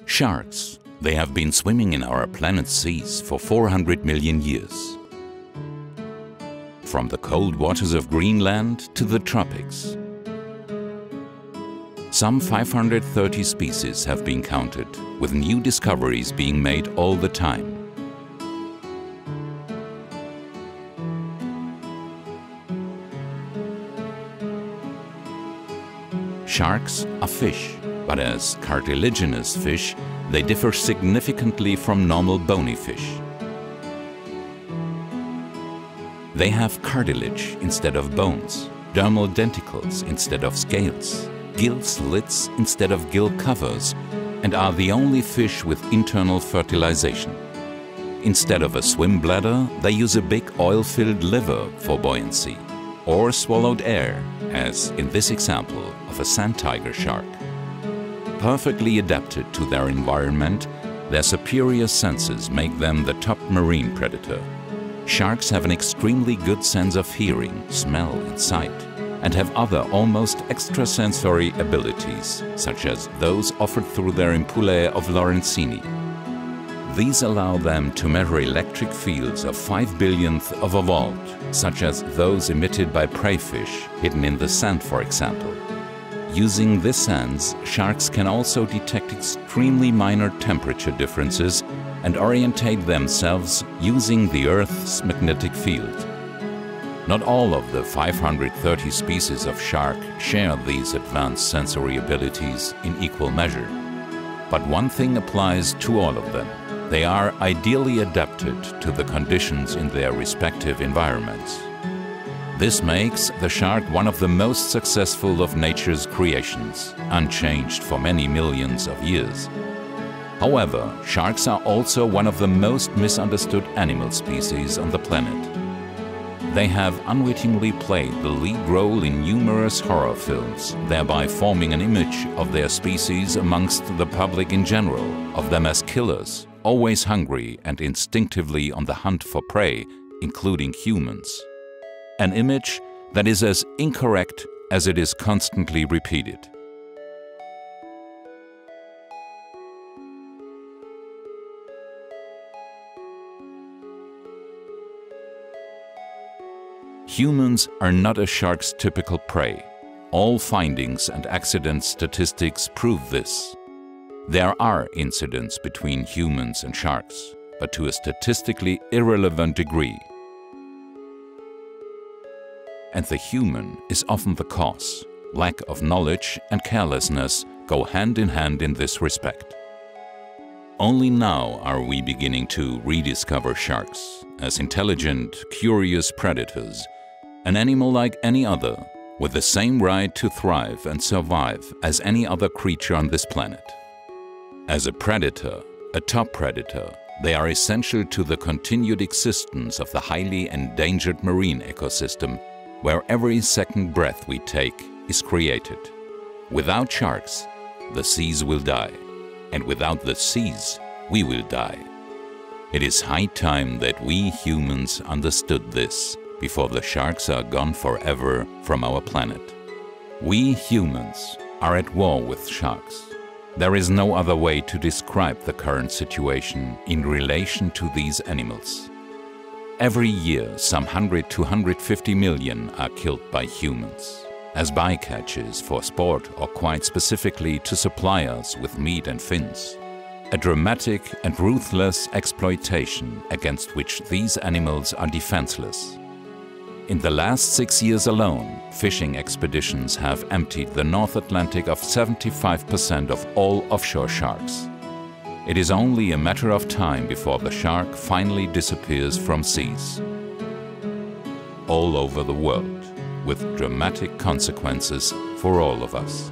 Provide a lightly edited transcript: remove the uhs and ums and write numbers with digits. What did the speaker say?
Sharks. They have been swimming in our planet's seas for 400 million years. From the cold waters of Greenland to the tropics. Some 530 species have been counted, with new discoveries being made all the time. Sharks are fish, but as cartilaginous fish, they differ significantly from normal bony fish. They have cartilage instead of bones, dermal denticles instead of scales, gill slits instead of gill covers, and are the only fish with internal fertilization. Instead of a swim bladder, they use a big oil-filled liver for buoyancy, or swallowed air, as in this example of a sand tiger shark. Perfectly adapted to their environment, their superior senses make them the top marine predator. Sharks have an extremely good sense of hearing, smell and sight, and have other almost extrasensory abilities, such as those offered through their ampullae of Lorenzini. These allow them to measure electric fields of 5 billionth of a volt, such as those emitted by prey fish, hidden in the sand, for example. Using this sense, sharks can also detect extremely minor temperature differences and orientate themselves using the Earth's magnetic field. Not all of the 530 species of shark share these advanced sensory abilities in equal measure. But one thing applies to all of them. They are ideally adapted to the conditions in their respective environments. This makes the shark one of the most successful of nature's creations, unchanged for many millions of years. However, sharks are also one of the most misunderstood animal species on the planet. They have unwittingly played the lead role in numerous horror films, thereby forming an image of their species amongst the public in general, of them as killers, always hungry and instinctively on the hunt for prey, including humans. An image that is as incorrect as it is constantly repeated. Humans are not a shark's typical prey. All findings and accident statistics prove this. There are incidents between humans and sharks, but to a statistically irrelevant degree. And the human is often the cause. Lack of knowledge and carelessness go hand in hand in this respect. Only now are we beginning to rediscover sharks as intelligent, curious predators, an animal like any other, with the same right to thrive and survive as any other creature on this planet. As a predator, a top predator, they are essential to the continued existence of the highly endangered marine ecosystem, where every second breath we take is created. Without sharks, the seas will die, and without the seas, we will die. It is high time that we humans understood this before the sharks are gone forever from our planet. We humans are at war with sharks. There is no other way to describe the current situation in relation to these animals. Every year, some 100 to 150 million are killed by humans, as bycatches for sport or quite specifically to supply us with meat and fins. A dramatic and ruthless exploitation against which these animals are defenseless. In the last 6 years alone, fishing expeditions have emptied the North Atlantic of 75% of all offshore sharks. It is only a matter of time before the shark finally disappears from seas. All over the world, with dramatic consequences for all of us.